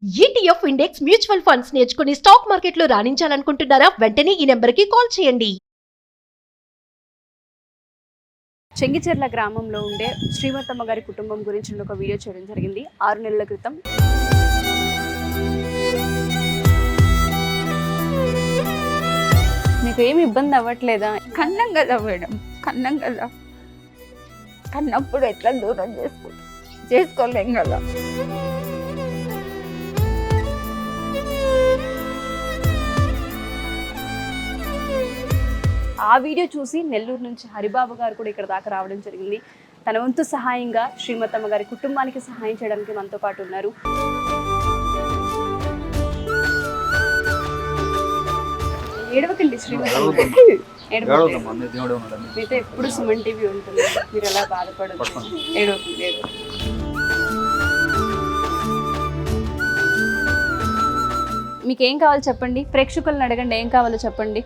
ETF index mutual funds నేర్చుకుని stock మార్కెట్లో రాణించాలనుకుంటున్నారా? వెంటనే ఈ నెంబర్కి కాల్ చేయండి. చెంగిచెర్ల గ్రామంలో ఉండే శ్రీమతమ్మ గారి కుటుంబం గురించి ఒక వీడియో చేయడం జరిగింది 6 నెలల క్రితం. మీకు ఏమి ఇబ్బంది అవ్వట్లేదా? కన్నం కదా మేడం, కన్నం కదా, కన్నప్పుడు ఎట్లా దూరం చేసుకోలేం కదా. ఆ వీడియో చూసి నెల్లూరు నుంచి హరిబాబు గారు కూడా ఇక్కడ దాకా రావడం జరిగింది. తన వంతు సహాయంగా శ్రీమతమ్మ గారి కుటుంబానికి సహాయం చేయడానికి మనతో పాటు ఉన్నారు. ఏడవకండి శ్రీమతమ్మ, మీతో ఎప్పుడు సుమన్ టీవీ ఉంటుంది, మీరు ఎలా బాధపడదు. ఏడవకండి. మీకు ఏం కావాలో చెప్పండి, ప్రేక్షకులను అడగండి ఏం కావాలో చెప్పండి.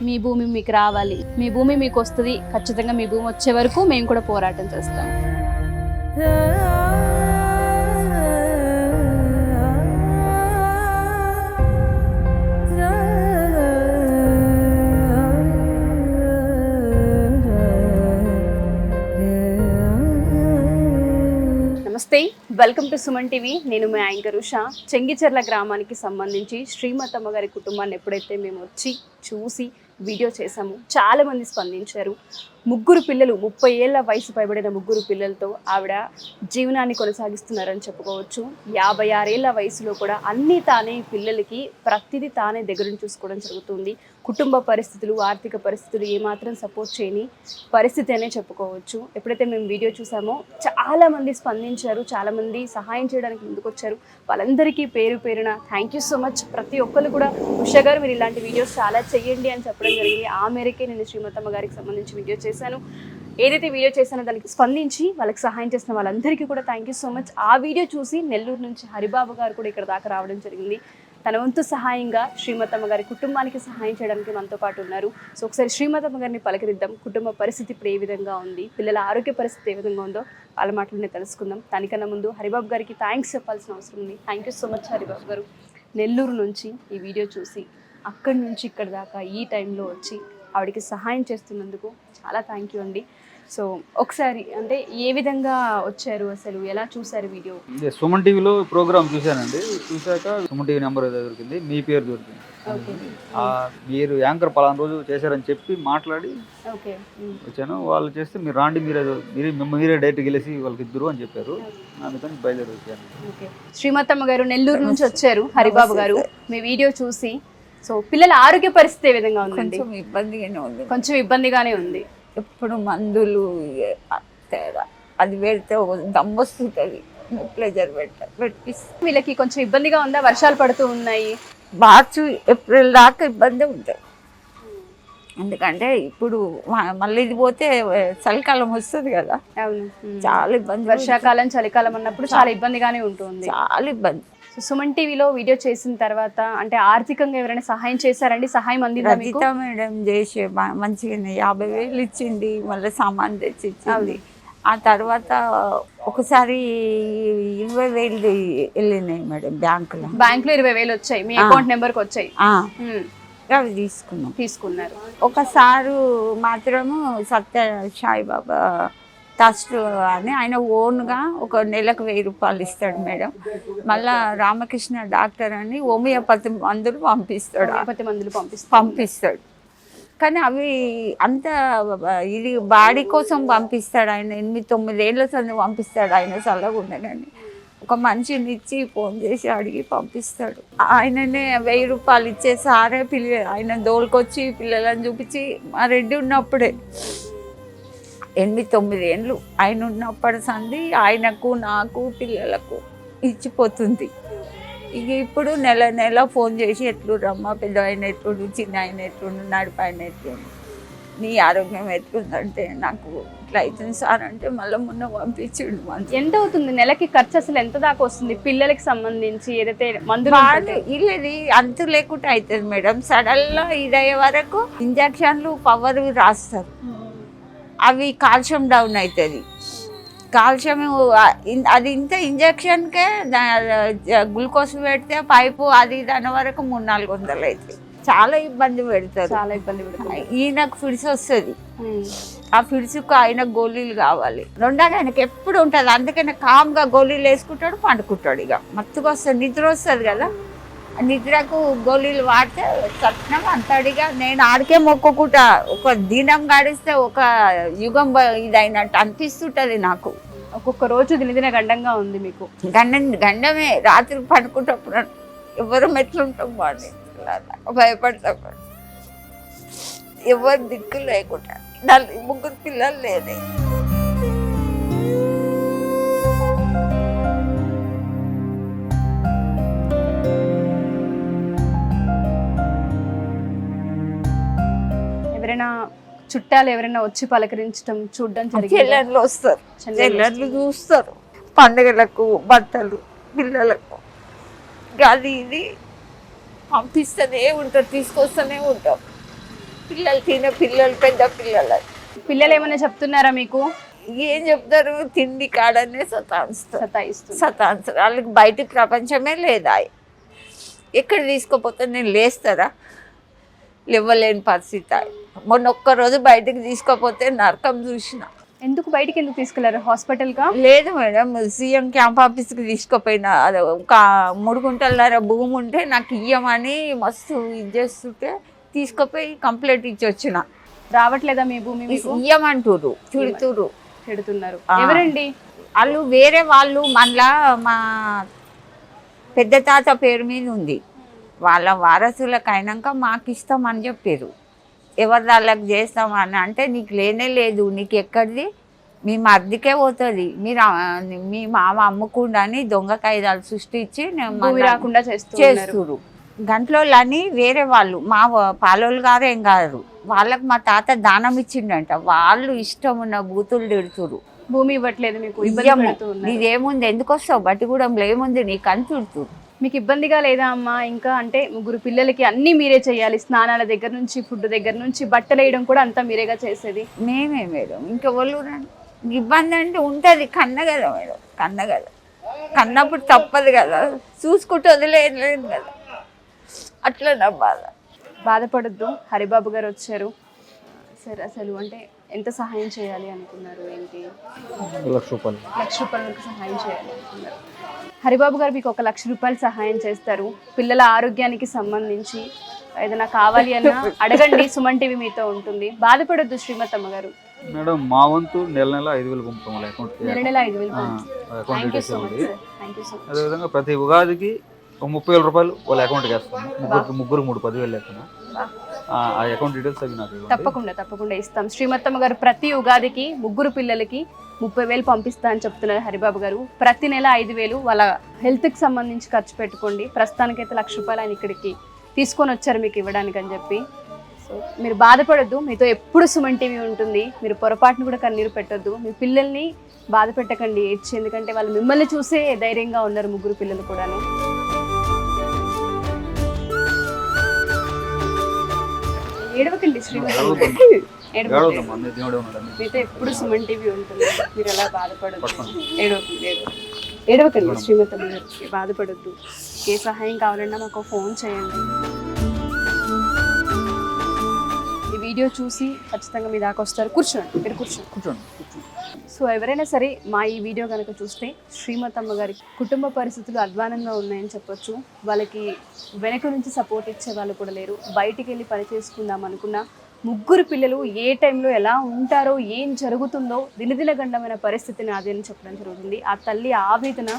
మీ భూమి మీకు రావాలి, మీ భూమి మీకు వస్తుంది. ఖచ్చితంగా మీ భూమి వచ్చే వరకు మేము కూడా పోరాటం చేస్తాం. నమస్తే, వెల్కమ్ టు సుమన్ టీవీ. నేను మీ యాంకర్ ఉషా. చెంగిచెర్ల గ్రామానికి సంబంధించి శ్రీమతమ్మ గారి కుటుంబాన్ని ఎప్పుడైతే మేము వచ్చి చూసి వీడియో చేశాము, చాలామంది స్పందించారు. 3 పిల్లలు, 30 ఏళ్ల వయసు పైబడిన 3 పిల్లలతో ఆవిడ జీవనాన్ని కొనసాగిస్తున్నారని చెప్పుకోవచ్చు. 56 ఏళ్ల వయసులో కూడా అన్నీ తానే, పిల్లలకి ప్రతిదీ తానే దగ్గరుండి చూసుకోవడం జరుగుతుంది. కుటుంబ పరిస్థితులు, ఆర్థిక పరిస్థితులు ఏమాత్రం సపోర్ట్ చేయని పరిస్థితి అనే చెప్పుకోవచ్చు. ఎప్పుడైతే మేము వీడియో చూసామో చాలామంది స్పందించారు, చాలామంది సహాయం చేయడానికి ముందుకొచ్చారు. వాళ్ళందరికీ పేరు పేరున థ్యాంక్ యూ సో మచ్. ప్రతి ఒక్కరు కూడా ఉషా గారు మీరు ఇలాంటి వీడియోస్ చాలా చెయ్యండి అని చెప్పడం జరిగింది. ఆ మేరకే నేను శ్రీమతమ్మ గారికి సంబంధించి వీడియో చేశాను. ఏదైతే వీడియో చేశానో దానికి స్పందించి వాళ్ళకి సహాయం చేసిన వాళ్ళందరికీ కూడా థ్యాంక్ యూ సో మచ్. ఆ వీడియో చూసి నెల్లూరు నుంచి హరిబాబు గారు కూడా ఇక్కడ దాకా రావడం జరిగింది. తన వంతు సహాయంగా శ్రీమతమ్మ గారి కుటుంబానికి సహాయం చేయడానికి మనతో పాటు ఉన్నారు. సో ఒకసారి శ్రీమతమ్మ గారిని పలకరిద్దాం. కుటుంబ పరిస్థితి ఇప్పుడు ఏ విధంగా ఉంది, పిల్లల ఆరోగ్య పరిస్థితి ఏ విధంగా ఉందో వాళ్ళ మాటలనే తెలుసుకుందాం. దానికన్నా ముందు హరిబాబు గారికి థ్యాంక్స్ చెప్పాల్సిన అవసరం ఉంది. Thank you so much Haribabu గారు. నెల్లూరు నుంచి ఈ వీడియో చూసి అక్కడి నుంచి ఇక్కడ దాకా ఈ టైంలో వచ్చి ఆవిడకి సహాయం చేస్తున్నందుకు చాలా థ్యాంక్ యూ అండి. సో ఒకసారి అంటే ఏ విధంగా వచ్చారు, అసలు ఎలా చూసారు వీడియో? సుమన్ టీవీలో ప్రోగ్రామ్ చూశానండి. చూశాక సుమన్ టీవీ నెంబర్ ఏదో దొరికింది, మీ పేరు దొరికింది. మీరు యాంకర్ పలానా రోజు చేశారని చెప్పి మాట్లాడి వచ్చాను. వాళ్ళు చేస్తే మీరు రాండి, మీరే డైరెక్ట్గా వెళ్ళేసి వాళ్ళకి ఇద్దరు అని చెప్పారు. అందుకని బయలుదేరి వచ్చాను. శ్రీమతమ్మ గారు నెల్లూరు నుంచి వచ్చారు, హరిబాబు గారు మీ వీడియో చూసి. సో పిల్లల ఆరోగ్య పరిస్థితి ఏ విధంగా ఉందండి? కొంచెం ఇబ్బందిగానే ఉంది. ఎప్పుడు మందులు తేడా, అది పెడితే దమ్ము వస్తుంటుంది, ప్లెజర్ పెట్టిస్తే వీళ్ళకి కొంచెం ఇబ్బందిగా ఉందా? వర్షాలు పడుతూ ఉన్నాయి, మార్చి ఏప్రిల్ దాకా ఇబ్బంది ఉంటుంది. ఎందుకంటే ఇప్పుడు మళ్ళీ ఇది పోతే చలికాలం వస్తుంది కదా, చాలా ఇబ్బంది. వర్షాకాలం, చలికాలం అన్నప్పుడు చాలా ఇబ్బందిగానే ఉంటుంది, చాలా ఇబ్బంది. సుమన్ టీవీలో వీడియో చేసిన తర్వాత అంటే ఆర్థికంగా ఎవరైనా సహాయం చేశారండి? సహాయం అందిందా మీకు? రజిత మేడం చేసే మంచిగా 50,000 ఇచ్చింది, మళ్ళీ సామాన్ తెచ్చి ఇచ్చింది. ఆ తర్వాత ఒకసారి 20,000 వెళ్ళినాయి మేడం బ్యాంకులో. 20,000 వచ్చాయి, మీ అకౌంట్ నెంబర్కి వచ్చాయి, అవి తీసుకున్నారు. ఒకసారి మాత్రము సత్య సాయిబాబా ట్రస్ట్ అని ఆయన ఓన్గా ఒక నెలకు 1,000 రూపాయలు ఇస్తాడు మేడం. మళ్ళా రామకృష్ణ డాక్టర్ అని హోమియోపతి మందులు పంపిస్తాడు. కానీ అవి అంత ఇది బాడీ కోసం పంపిస్తాడు ఆయన. 8-9 ఏళ్ళ సంది పంపిస్తాడు ఆయన చల్లకుండా. కానీ ఒక మనిషిని ఇచ్చి ఫోన్ చేసి అడిగి పంపిస్తాడు. ఆయననే 1,000 రూపాయలు ఇచ్చే సారే ఆయన దోలుకొచ్చి పిల్లలను చూపించి, మా రెడ్డి ఉన్నప్పుడే 8-9 ఏళ్ళు ఆయన ఉన్నప్పటి సంది ఆయనకు, నాకు, పిల్లలకు ఇచ్చిపోతుంది. ఇక ఇప్పుడు నెల ఫోన్ చేసి ఎట్లు రమ్మ, పెద్ద ఆయన ఎట్లుండు, చిన్న ఆయన ఎట్లుండు, నడిపి ఆయన ఎట్లుండు, నీ ఆరోగ్యం ఎట్లుందంటే నాకు ఇట్లా అవుతుంది సార్ అంటే మళ్ళీ మొన్న పంపించిండు. ఎంత అవుతుంది నెలకి ఖర్చు? అసలు ఎంత దాకా వస్తుంది పిల్లలకి సంబంధించి? ఏదైతే మందులు ఇది అంతు లేకుండా అవుతుంది మేడం. సడన్గా ఇదయ్యే వరకు ఇంజక్షన్లు పవర్ రాస్తారు, అవి కాల్షియం డౌన్ అవుతుంది. కాల్షియం అది ఇంత ఇంజక్షన్కే గ్లూకోజ్ పెడితే పైపు అది దాని వరకు 300-400 అవుతుంది. చాలా ఇబ్బంది పెడతారు. చాలా ఇబ్బంది పెడుతుంది. ఈయనకు ఫిడ్స్ వస్తుంది. ఆ ఫిడ్స్కు ఆయనకు గోళీలు కావాలి. రెండోది ఆయనకి ఎప్పుడు ఉంటుంది. అందుకని కామ్గా గోళీలు వేసుకుంటాడు, పండుకుంటాడు. ఇక మత్తుగా వస్తుంది, నిద్ర వస్తుంది కదా. నిద్రకు గోళీలు వాడితే సత్నం అంతడిగా నేను ఆడికే మొక్కుకుంటా. ఒక దినం గడిస్తే ఒక యుగం ఇదైనట్టు అనిపిస్తుంటుంది నాకు. ఒక్కొక్క రోజు దినదిన గండంగా ఉంది మీకు. గండమే. రాత్రి పండుకుంటప్పుడు ఎవరు ఎట్లుంటాం వాడిని భయపడతాం. ఎవరు దిక్కు లేకుండా 3 పిల్లలు లేదే. ఎవరైనా చుట్టాలు ఎవరైనా వచ్చి పలకరించడం చూడడం జరిగింది? చెల్లెళ్ళు వస్తారు, చెల్లెళ్ళు చూస్తారు. పండుగలకు బట్టలు పిల్లలకు అది ఇది పంపిస్తూనే ఉంటారు, తీసుకొస్తూనే ఉంటాం. పిల్లలు తినే పిల్లలు పెద్ద పిల్లలు. పిల్లలు ఏమైనా చెప్తున్నారా మీకు? ఏం చెప్తారు, తిండి కాడనే సతాయిస్తారు. సతాయిస్తారు. వాళ్ళకి బయట ప్రపంచమే లేదా. ఎక్కడ తీసుకోపోతే నేను లేస్తారా? లేవలేని పరిస్థితి. మొన్న ఒక్కరోజు బయటకు తీసుకోపోతే నరకం చూసిన. ఎందుకు బయటికి ఎందుకు తీసుకెళ్లారు? హాస్పిటల్గా? లేదు మేడం, సీఎం క్యాంప్ ఆఫీస్కి తీసుకుపోయినా. అది ఒక 3 గుంటలన్నర భూమి ఉంటే నాకు ఇయ్యమని మస్తు ఇది చేస్తుంటే తీసుకుపోయి కంప్లైంట్ ఇచ్చి వచ్చిన. రావట్లేదా మీ భూమి? ఇయ్యమంటారు, తిడుతున్నారు. ఎవరండి వాళ్ళు? వేరే వాళ్ళు. మళ్ళా మా పెద్ద తాత పేరు మీద ఉంది. వాళ్ళ వారసులకు అయినాక మాకు ఇస్తామని చెప్పారు. ఎవరి వాళ్ళకి చేస్తామని అంటే నీకు లేనే లేదు, నీకు ఎక్కడిది, మీ మర్దికే పోతుంది, మీ మామ అమ్ముకుండాని దొంగ కాయిదాలు సృష్టించి రాకుండా చేస్తున్నారు. గంటలోని వేరే వాళ్ళు, మా పాలోళ్ళు గారు ఏం కాదు, వాళ్ళకి మా తాత దానం ఇచ్చిండంట. వాళ్ళు ఇష్టం ఉన్న బూతులు తిడుతురు. భూమి ఇవ్వట్లేదు మీకు? నీదేముంది, ఎందుకు వస్తావు, బట్టిగూడెంలో ఏముంది నీకు అని తిడుతురు. మీకు ఇబ్బందిగా లేదా అమ్మా? ఇంకా అంటే 3 పిల్లలకి అన్నీ మీరే చేయాలి, స్నానాల దగ్గర నుంచి ఫుడ్ దగ్గర నుంచి బట్టలు వేయడం కూడా అంతా మీరేగా చేసేది. మేమే మేడం, ఇంకా వాళ్ళు ఇబ్బంది అంటే ఉంటుంది. కన్న కదా మేడం, కన్నప్పుడు తప్పదు కదా, చూసుకుంటూ వదిలేదు కదా, అట్లా నా బాధపడద్దు. హరిబాబు గారు వచ్చారు. సరే, అసలు అంటే ఎంత సహాయం చేయాలి అనుకున్నారు? ఏంటి? 1,00,000 రూపాయలు. 1,00,000 రూపాయల వరకు సహాయం చేయాలి అనుకున్నారు. హరిబాబు గారు మీకు 1,00,000 రూపాయలు సహాయం చేస్తారు. పిల్లల ఆరోగ్యానికి సంబంధించి ఏదైనా కావాలి అన్నా అడగండి, సుమన్ టీవీ మీతో ఉంటుంది. బాధపడొద్దు శ్రీమతమ్మ గారు. మేడం, మా వంతు నెల 5,000 పంపుతాం అకౌంట్. నెల 5,000. అదేవిధంగా ప్రతి ఉగాదికి 30,000 రూపాయలు వాళ్ళ అకౌంట్కి వేస్తాము. ముగ్గురు 10,000 లెక్కన. ఆ అకౌంట్ డీటెయిల్స్ అవి నాకు తప్పకుండా ఇస్తాం. శ్రీమతమ్మ గారు ప్రతి ఉగాదికి 3 పిల్లలకి 30,000 పంపిస్తా అని చెప్తున్నారు హరిబాబు గారు. ప్రతి నెల 5,000 వాళ్ళ హెల్త్కి సంబంధించి ఖర్చు పెట్టుకోండి. ప్రస్తుతానికైతే 1,00,000 రూపాయలు ఆయన ఇక్కడికి తీసుకొని వచ్చారు మీకు ఇవ్వడానికి అని చెప్పి. సో మీరు బాధపడొద్దు, మీతో ఎప్పుడు సుమన్ టీవీ ఉంటుంది. మీరు పొరపాటును కూడా కన్నీరు పెట్టొద్దు. మీ పిల్లల్ని బాధ పెట్టకండి, ఏడ్చి. ఎందుకంటే వాళ్ళు మిమ్మల్ని చూసే ధైర్యంగా ఉన్నారు 3 పిల్లలు కూడాను. ఏడవకండి శ్రీమతి, మీతో ఎప్పుడు సుమన్ టీవీ ఉంటుంది. మీరు ఎలా బాధపడద్దు, ఏడవకండి శ్రీమతి గారికి, బాధపడద్దు. ఏ సహాయం కావాలన్నా మాకు ఫోన్ చేయండి. ఈ వీడియో చూసి ఖచ్చితంగా మీ దాకా వస్తారు. కూర్చోండి, మీరు కూర్చోండి. సో ఎవరైనా సరే మా ఈ వీడియో కనుక చూస్తే శ్రీమతమ్మ గారి కుటుంబ పరిస్థితులు అధ్వానంగా ఉన్నాయని చెప్పొచ్చు. వాళ్ళకి వెనక నుంచి సపోర్ట్ ఇచ్చే వాళ్ళు కూడా లేరు. బయటికి వెళ్ళి పని చేసుకుందాం అనుకున్న 3 పిల్లలు ఏ టైంలో ఎలా ఉంటారో, ఏం జరుగుతుందో దినదిన గండమైన పరిస్థితిని అది అని చెప్పడం జరుగుతుంది. ఆ తల్లి ఆవేదన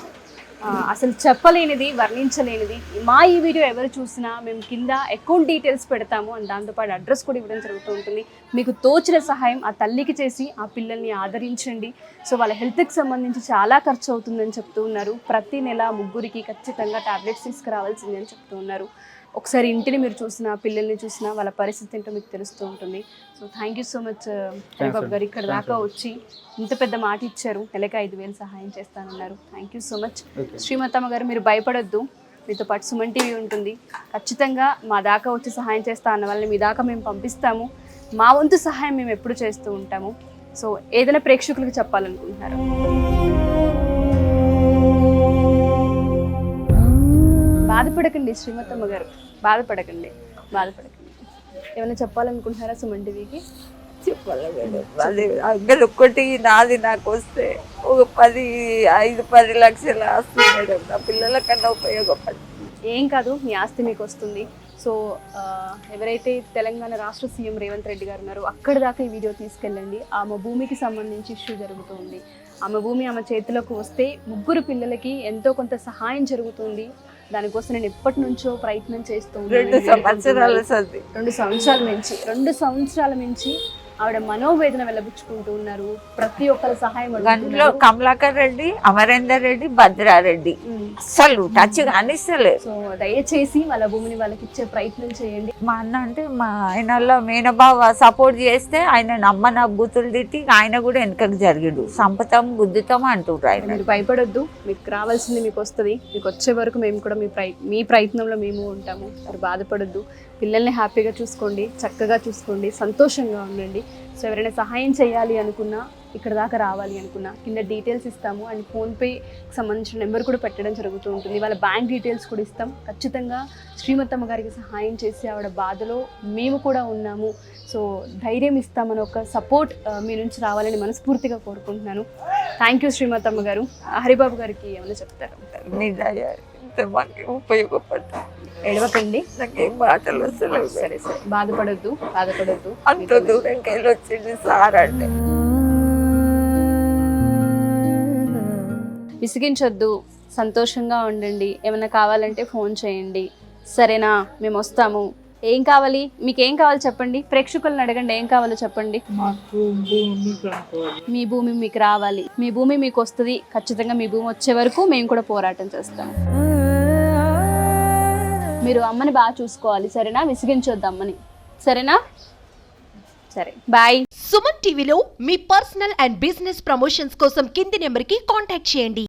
అసలు చెప్పలేనిది, వర్ణించలేనిది. మా ఈ వీడియో ఎవరు చూసినా మేము కింద అకౌంట్ డీటెయిల్స్ పెడతాము అండ్ దాంతోపాటు అడ్రస్ కూడా ఇవ్వడం జరుగుతూ ఉంటుంది. మీకు తోచిన సహాయం ఆ తల్లికి చేసి ఆ పిల్లల్ని ఆదరించండి. సో వాళ్ళ హెల్త్కి సంబంధించి చాలా ఖర్చు అవుతుందని చెప్తూ ఉన్నారు. ప్రతి నెల 3కి ఖచ్చితంగా టాబ్లెట్స్ తీసుకురావాల్సింది అని చెప్తూ ఉన్నారు. ఒకసారి ఇంటిని మీరు చూసినా, పిల్లల్ని చూసినా వాళ్ళ పరిస్థితి ఏంటో మీకు తెలుస్తూ ఉంటుంది. So thank you so much Haribabu గారు, ఇక్కడ దాకా వచ్చి ఇంత పెద్ద మాట ఇచ్చారు. నెలకి 5,000 సహాయం చేస్తానన్నారు. థ్యాంక్ యూ సో మచ్ శ్రీమతమ్మ గారు. మీరు భయపడొద్దు, మీతో పాటు సుమన్ టీవీ ఉంటుంది. ఖచ్చితంగా మా దాకా వచ్చి సహాయం చేస్తా అన్న వాళ్ళని మీ దాకా మేము పంపిస్తాము. మా వంతు సహాయం మేము ఎప్పుడు చేస్తూ ఉంటాము. సో ఏదైనా ప్రేక్షకులకు చెప్పాలనుకుంటున్నారా? బాధపడకండి శ్రీమతమ్మ గారు, బాధపడకండి. ఏమైనా చెప్పాలనుకుంటున్నారా సుమన్ టీవీకి? చెప్పాలి మేడం, అది అంగల్ ఒక్కటి నాది నాకు వస్తే ఒక 5-10 లక్షలు వస్తుంది మేడం, నా పిల్లల కన్నా ఉపయోగపడుతుంది. ఏం కాదు, మీ ఆస్తి మీకు వస్తుంది. సో ఎవరైతే తెలంగాణ రాష్ట్ర సీఎం రేవంత్ రెడ్డి గారు ఉన్నారో అక్కడి దాకా ఈ వీడియో తీసుకెళ్ళండి. ఆమె భూమికి సంబంధించి ఇష్యూ జరుగుతుంది. ఆమె భూమి ఆమె చేతిలోకి వస్తే 3 పిల్లలకి ఎంతో కొంత సహాయం జరుగుతుంది. దానికోసం నేను ఎప్పటి నుంచో ప్రయత్నం చేస్తూ 2 సంవత్సరాల నుంచి ఆవిడ మనోవేదన వెళ్ళబుచ్చుకుంటూ ఉన్నారు. ప్రతి ఒక్కరి సహాయం గంటలో కమలాకర్ రెడ్డి, అమరేందర్ రెడ్డి, భద్రారెడ్డి అసలు టచ్ కానిస్తలేదు. సో దయచేసి వాళ్ళ భూమిని వాళ్ళకి ఇచ్చే ప్రయత్నం చేయండి. మా అన్న అంటే మా ఆయనలో మేనబావ సపోర్ట్ చేస్తే ఆయన నమ్మన బూతులు తిట్టి ఆయన కూడా వెనకకు జరిగిండు. సంపతం గుద్దుతాం అంటుండ్రు ఆయన. మీరు భయపడొద్దు, మీకు రావాల్సింది మీకు వస్తుంది. మీకు వచ్చే వరకు మేము కూడా మీ ప్రయత్నంలో మేము ఉంటాము. మీరు బాధపడొద్దు. పిల్లల్ని హ్యాపీగా చూసుకోండి, చక్కగా చూసుకోండి, సంతోషంగా ఉండండి. సో ఎవరైనా సహాయం చేయాలి అనుకున్నా, ఇక్కడ దాకా రావాలి అనుకున్నా కింద డీటెయిల్స్ ఇస్తాము. అండ్ ఫోన్పేకి సంబంధించిన నెంబర్ కూడా పెట్టడం జరుగుతూ ఉంటుంది. వాళ్ళ బ్యాంక్ డీటెయిల్స్ కూడా ఇస్తాం. ఖచ్చితంగా శ్రీమతమ్మ గారికి సహాయం చేసి ఆవిడ బాధలో మేము కూడా ఉన్నాము, సో ధైర్యం ఇస్తామని ఒక సపోర్ట్ మీ నుంచి రావాలని మనస్ఫూర్తిగా కోరుకుంటున్నాను. థ్యాంక్ యూ శ్రీమతమ్మ గారు. హరిబాబు గారికి ఏమైనా చెప్తారు? ఉపయోగపడతా. ఎడవకండి, నాకేం మాటలు వస్తలేవు. సరే బాధపడొద్దు. అంత దూరంకి వెళ్ళి వచ్చింది సార్ అంటే. విసిగించొద్దు, సంతోషంగా ఉండండి. ఏమైనా కావాలంటే ఫోన్ చేయండి, సరేనా? మేము వస్తాము. ఏం కావాలి, మీకు ఏం కావాలి చెప్పండి. ప్రేక్షకులను అడగండి, ఏం కావాలో చెప్పండి. మీ భూమి మీకు రావాలి, మీ భూమి మీకు వస్తుంది. ఖచ్చితంగా మీ భూమి వచ్చే వరకు మేము కూడా పోరాటం చేస్తాము. మీరు అమ్మని బాగా చూసుకోవాలి, సరేనా? విసిగించొద్దు అమ్మని, సరేనా? సరే, బాయ్. సుమన్ టీవీలో మీ పర్సనల్ అండ్ బిజినెస్ ప్రమోషన్స్ కోసం కింది నెంబర్కి కాంటాక్ట్ చేయండి.